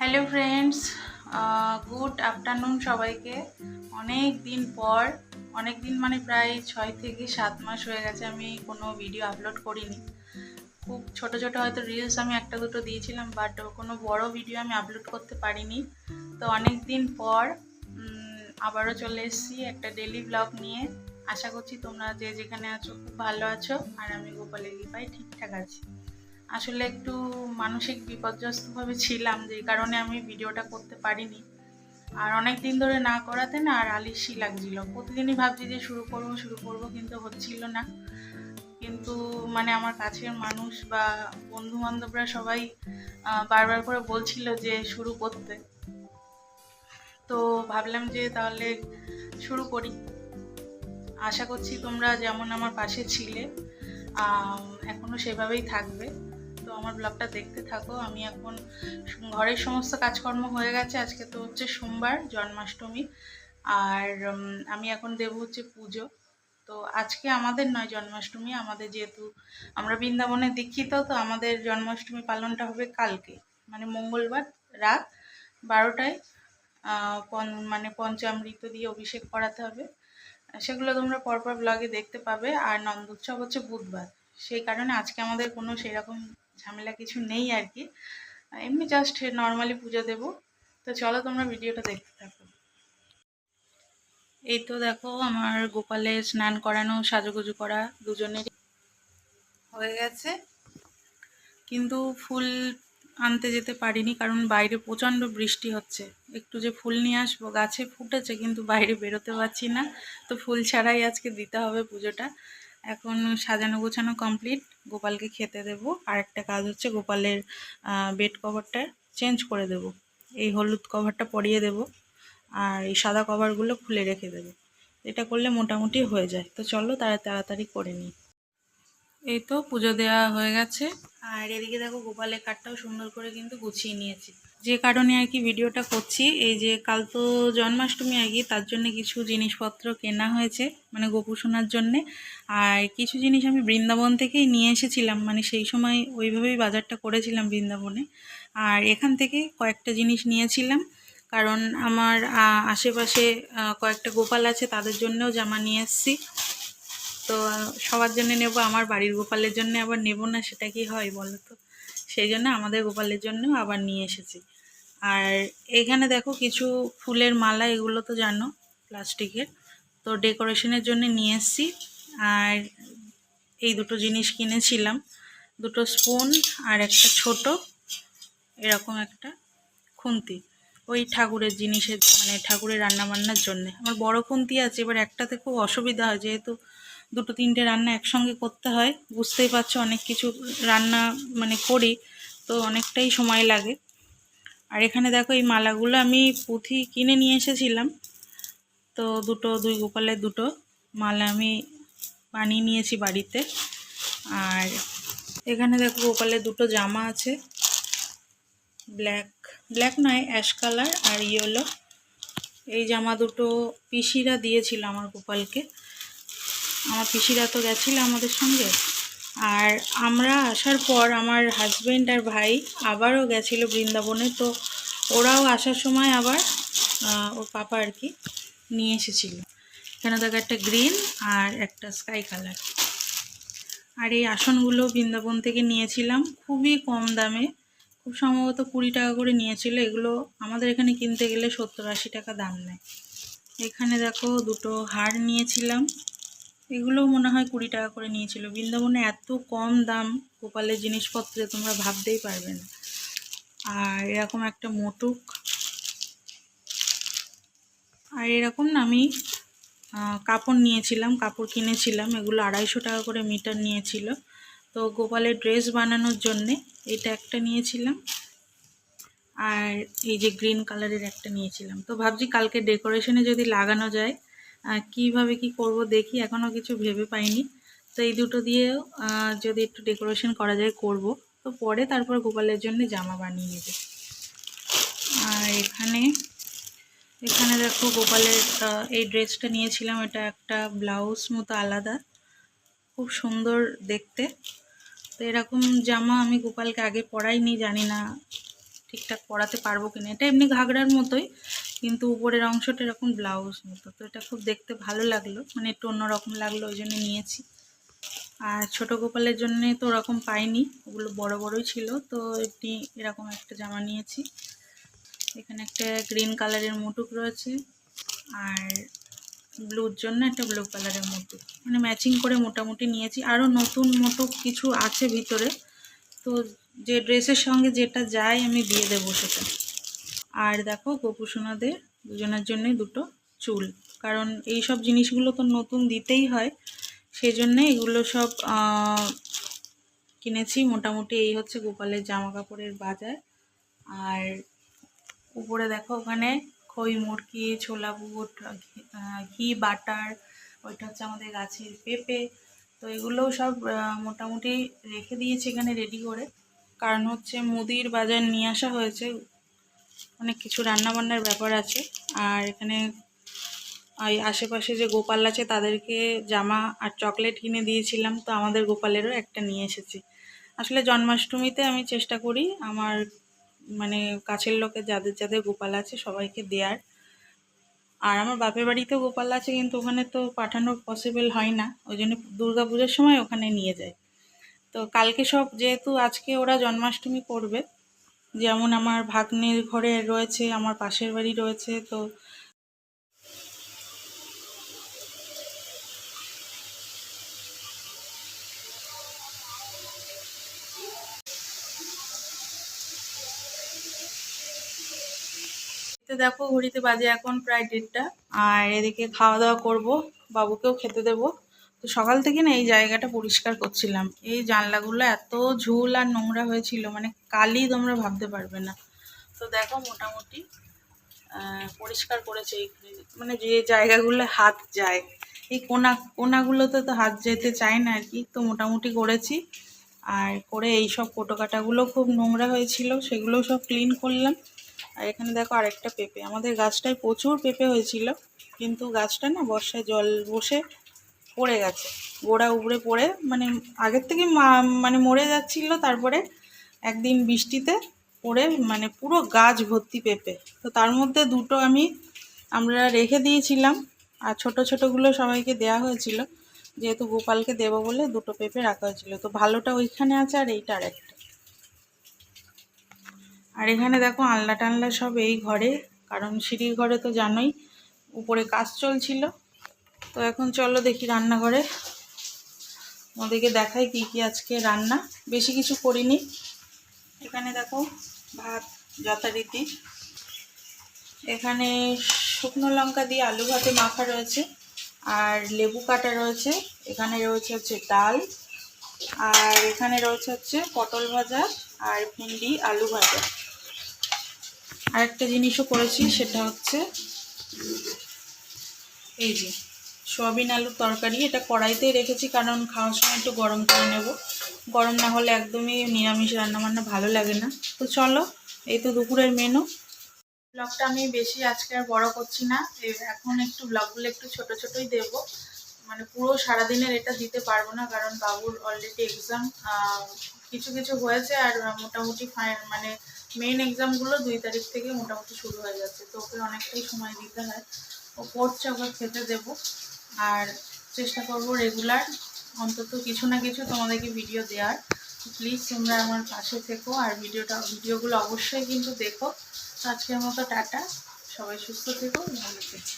Hello friends, good afternoon সবাইকে। অনেক দিন পর, অনেক দিন মানে প্রায় 6 থেকে 7 মাস হয়ে গেছে আমি কোনো ভিডিও আপলোড করিনি। খুব ছোট ছোট হয়তো রিলস আমি একটা দুটো দিয়েছিলাম, বাট কোনো বড় ভিডিও আমি আপলোড করতে পারিনি। তো অনেক দিন পর আবারও চলে এসেছি একটা ডেলি ব্লগ নিয়ে। আশা করছি তোমরা যে যেখানে আছো খুব ভালো আছো, আর আমি গোপালের কৃপায় ঠিকঠাক আছি। আসলে একটু মানসিক বিপর্যস্তভাবে ছিলাম, যে কারণে আমি ভিডিওটা করতে পারিনি। আর অনেক দিন ধরে না করাতে না আর আলিস্যি লাগছিল। প্রতিদিনই ভাবছি যে শুরু করব কিন্তু হচ্ছিল না। কিন্তু মানে আমার কাছের মানুষ বা বন্ধু বান্ধবরা সবাই বারবার করে বলছিল যে শুরু করতে। তো ভাবলাম যে তাহলে শুরু করি। আশা করছি তোমরা যেমন আমার পাশে ছিলে এখনো সেভাবেই থাকবে। তো আমার ব্লগটা দেখতে থাকো। আমি এখন ঘরের সমস্ত কাজকর্ম হয়ে গেছে। আজকে তো হচ্ছে সোমবার, জন্মাষ্টমী। আর আমি এখন দেবো হচ্ছে পুজো। তো আজকে আমাদের নয় জন্মাষ্টমী, আমাদের যেহেতু আমরা বৃন্দাবনে দীক্ষিত, তো আমাদের জন্মাষ্টমী পালনটা হবে কালকে, মানে মঙ্গলবার রাত 12টায়। মানে পঞ্চামৃত দিয়ে অভিষেক করাতে হবে। সেগুলো তোমরা পরপর ব্লগে দেখতে পাবে। আর নন্দোৎসব হচ্ছে বুধবার, সেই কারণে আজকে আমাদের কোনো সেরকম ঝামেলা কিছু নেই আর কি। এমনি জাস্ট নর্মালি পুজো দেবো। তো চলো তোমরা ভিডিওটা দেখতে থাকো। এই তো দেখো আমার গোপালের স্নান করানো, সাজুগুজু করা দুজনেরই হয়ে গেছে। কিন্তু ফুল আনতে যেতে পারিনি, কারণ বাইরে প্রচণ্ড বৃষ্টি হচ্ছে। একটু যে ফুল নিয়ে আসবো, গাছে ফুটেছে কিন্তু বাইরে বেরোতে পারছি না। তো ফুল ছাড়াই আজকে দিতে হবে পুজোটা। এখন সাজানো গোছানো কমপ্লিট, গোপালকে খেতে দেব। আর একটা কাজ হচ্ছে গোপালের বেড কভারটা চেঞ্জ করে দেব। এই হলুদ কভারটা পরিয়ে দেব, আর এই সাদা কভারগুলো খুলে রেখে দেব। এটা করলে মোটামুটি হয়ে যায়। তো চলো তাড়াতাড়ি করে নিই। এই তো পুজো দেওয়া হয়ে গেছে। আর এদিকে দেখো গোপালের কাঠটাও সুন্দর করে কিন্তু গুছিয়ে নিয়েছি। যে কারণে আর কি ভিডিওটা করছি, এই যে কাল তো জন্মাষ্টমী আর কি, তার জন্য কিছু জিনিসপত্র কেনা হয়েছে, মানে গোপু সোনার জন্যে। আর কিছু জিনিস আমি বৃন্দাবন থেকেই নিয়ে এসেছিলাম, মানে সেই সময় ওইভাবেই বাজারটা করেছিলাম বৃন্দাবনে। আর এখান থেকে কয়েকটা জিনিস নিয়েছিলাম, কারণ আমার আশেপাশে কয়েকটা গোপাল আছে, তাদের জন্যও জামা নিয়ে এসেছি। তো সবার জন্য নেব, আমার বাড়ির গোপালের জন্য আবার নেব না, সেটা কি হয় বলো তো? সেই জন্য আমাদের গোপালের জন্যও আবার নিয়ে এসেছি। আর এখানে দেখো কিছু ফুলের মালা, এগুলো তো জানো প্লাস্টিকের, তো ডেকোরেশনের জন্য নিয়ে এসেছি। আর এই দুটো জিনিস কিনেছিলাম, দুটো স্পুন আর একটা ছোট এরকম একটা খুন্তি, ওই ঠাকুরের জিনিসের মানে ঠাকুরের রান্নাবান্নার জন্যে। আমার বড় খুন্তি আছে, এবার একটাতে খুব অসুবিধা হয়, যেহেতু দুটো তিনটে রান্না একসঙ্গে করতে হয়। বুঝতেই পারছো, অনেক কিছু রান্না মানে করি, তো অনেকটাই সময় লাগে। আর এখানে দেখো এই মালাগুলো আমি পুঁথি কিনে নিয়ে এসেছিলাম। তো দুই গোপালের দুটো মালা আমি বানিয়ে নিয়েছি বাড়িতে। আর এখানে দেখো গোপালের দুটো জামা আছে, ব্ল্যাক ব্ল্যাক নয়, অ্যাশ কালার আর ইয়েলো। এই জামা দুটো পিসিরা দিয়েছিল আমার গোপালকে। আমার পিসিরা তো গেছিল আমাদের সঙ্গে। আর আমরা আসার পর আমার হাজব্যান্ড আর ভাই আবারও গেছিলো বৃন্দাবনে, তো ওরাও আসার সময় আবার ওর পাপা আর কি নিয়ে এসেছিল। এখানে দেখো একটা গ্রিন আর একটা স্কাই কালার। আর এই আসনগুলো বৃন্দাবন থেকে নিয়েছিলাম খুবই কম দামে, খুব সম্ভবত 20 টাকা করে নিয়েছিল। এগুলো আমাদের এখানে কিনতে গেলে 70-80 টাকা দাম নেয়। এখানে দেখো দুটো হার নিয়েছিলাম, এগুলো মনে হয় 20 টাকা করে নিয়েছিল। বৃন্দাবনে এত কম দাম গোপালের জিনিসপত্রে তোমরা ভাবতেই পারবে না। আর এরকম একটা মোটুক, আর এরকম না আমি কাপড় নিয়েছিলাম, কাপড় কিনেছিলাম, এগুলো 250 টাকা করে মিটার নিয়েছিল। তো গোপালের ড্রেস বানানোর জন্যে এটা একটা নিয়েছিলাম, আর এই যে গ্রিন কালারের একটা নিয়েছিলাম। তো ভাবছি কালকে ডেকোরেশনে যদি লাগানো যায়, কিভাবে কি করব দেখি, এখনও কিছু ভেবে পাইনি। তো এই দুটো দিয়েও যদি একটু ডেকোরেশন করা যায় করব। তো পরে তারপর গোপালের জন্য জামা বানিয়ে নেবে। আর এখানে দেখো গোপালের এই ড্রেসটা নিয়েছিলাম, এটা একটা ব্লাউজ মতো আলাদা, খুব সুন্দর দেখতে। তো এরকম জামা আমি গোপালকে আগে পরাইনি, জানি না ঠিকঠাক পরাতে পারবো কিনা। এটা এমনি ঘাগরার মতোই, কিন্তু উপরের অংশটা এরকম ব্লাউজ মতো। তো এটা খুব দেখতে ভালো লাগলো, মানে একটু অন্যরকম লাগলো, ওই জন্য নিয়েছি। আর ছোটো গোপালের জন্যে তো ওরকম পাইনি, ওগুলো বড় বড়ই ছিল, তো এটি এরকম একটা জামা নিয়েছি। এখানে একটা গ্রিন কালারের মুটুক রয়েছে, আর ব্লুর জন্য একটা ব্লু কালারের মুটুক, মানে ম্যাচিং করে মোটামুটি নিয়েছি। আরও নতুন মুটুক কিছু আছে ভিতরে, তো যে ড্রেসের সঙ্গে যেটা যায় আমি দিয়ে দেবো সেটা। আর দেখো গোপুসোনাদের দুজনের জন্যই দুটো চুল, কারণ এই সব জিনিসগুলো তো নতুন দিতেই হয়, সেই জন্যে এগুলো সব কিনেছি। মোটামুটি এই হচ্ছে গোপালের জামা কাপড়ের বাজার। আর উপরে দেখো ওখানে খই মুরগি, ছোলা বুট, ঘি বাটার, ওইটা হচ্ছে আমাদের গাছের পেঁপে। তো এগুলোও সব মোটামুটি রেখে দিয়েছি এখানে রেডি করে, কারণ হচ্ছে মুদির বাজার নিয়ে আসা হয়েছে, অনেক কিছু রান্নাবান্নার ব্যাপার আছে। আর এখানে এই আশেপাশে যে গোপাল আছে তাদেরকে জামা আর চকলেট কিনে দিয়েছিলাম, তো আমাদের গোপালেরও একটা নিয়ে এসেছি। আসলে জন্মাষ্টমীতে আমি চেষ্টা করি আমার মানে কাছের লোকের যাদের যাদের গোপাল আছে সবাইকে দেওয়ার। আর আমার বাপের বাড়িতেও গোপাল আছে, কিন্তু ওখানে তো পাঠানো পসিবল হয় না, ওই জন্য দুর্গা পুজোর সময় ওখানে নিয়ে যায়। তো কালকে সব যেহেতু আজকে ওরা জন্মাষ্টমী করবে, যেমন আমার ভাগ্নের ঘরে রয়েছে, আমার পাশের বাড়ি রয়েছে, তো দেখো ঘড়িতে বাজে এখন প্রায় 1:30, আর এদিকে খাওয়া দাওয়া করব, বাবুকেও খেতে দেবো। তো সকাল থেকে না এই জায়গাটা পরিষ্কার করছিলাম, এই জানলাগুলো এত ঝুল আর নোংরা হয়েছিল, মানে কালই তোমরা ভাবতে পারবে না। তো দেখো মোটামুটি পরিষ্কার করেছে, মানে যে জায়গাগুলো হাত যায়, এই কোনাগুলোতে তো হাত যেতে চায় না আর কি, তো মোটামুটি করেছি। আর করে এই সব কোটোকাটাগুলো খুব নোংরা হয়েছিল, সেগুলো সব ক্লিন করলাম। আর এখানে দেখো আরেকটা পেঁপে, আমাদের গাছটায় প্রচুর পেঁপে হয়েছিল, কিন্তু গাছটা না বর্ষায় জল বসে পড়ে গেছে, গোড়া উপড়ে পড়ে, মানে আগের থেকে মানে মরে যাচ্ছিল, তারপরে একদিন বৃষ্টিতে পড়ে মানে পুরো গাছ ভর্তি পেঁপে। তো তার মধ্যে দুটো আমরা রেখে দিয়েছিলাম, আর ছোট ছোটোগুলো সবাইকে দেওয়া হয়েছিল, যেহেতু গোপালকে দেবো বলে দুটো পেঁপে রাখা হয়েছিল। তো ভালোটা ওইখানে আছে, আর এইটা আর একটা। আর এখানে দেখো আনলা টানলা সব এই ঘরে, কারণ সিঁড়ির ঘরে তো জানোই উপরে কাজ চলছিল। তো এখন চলো দেখি রান্নাঘরে, ওদেরকে দেখাই কি কি আজকে রান্না। বেশি কিছু করিনি, এখানে দেখো ভাত যথারীতি, এখানে শুকনো লঙ্কা দিয়ে আলু ভাতে মাখা রয়েছে, আর লেবু কাটা রয়েছে, এখানে রয়েছে হচ্ছে ডাল, আর এখানে রয়েছে হচ্ছে পটল ভাজা আর ভেন্ডি আলু ভাজা। আরেকটা জিনিসও করেছি, সেটা হচ্ছে এই যে সয়াবিন আলুর তরকারি। এটা কড়াইতেই রেখেছি, কারণ খাওয়ার সময় একটু গরম করে নেব, গরম না হলে একদমই নিরামিষ রান্নাবান্না ভালো লাগে না। তো চলো, এই তো দুপুরের মেনু। ব্লগটা আমি বেশি আজকে আর বড় করছি না, এখন একটু ব্লগগুলো একটু ছোট ছোটই দেব, মানে পুরো সারাদিনের এটা দিতে পারবো না, কারণ বাবুর অলরেডি এক্সাম কিছু কিছু হয়েছে, আর মোটামুটি মানে মেইন এক্সামগুলো 2 তারিখ থেকে মোটামুটি শুরু হয়ে যাচ্ছে, তো ওকে অনেকটাই সময় দিতে হয়। ও পড়ছে, ওকে খেতে দেবো, আর চেষ্টা করবো রেগুলার অন্তত কিছু না কিছু তোমাদেরকে ভিডিও দেওয়ার। প্লিজ তোমরা আমার পাশে থেকো, আর ভিডিওগুলো অবশ্যই কিন্তু দেখো। তো আজকের মতো টাটা, সবাই সুস্থ থেকো, ভালো থেকো।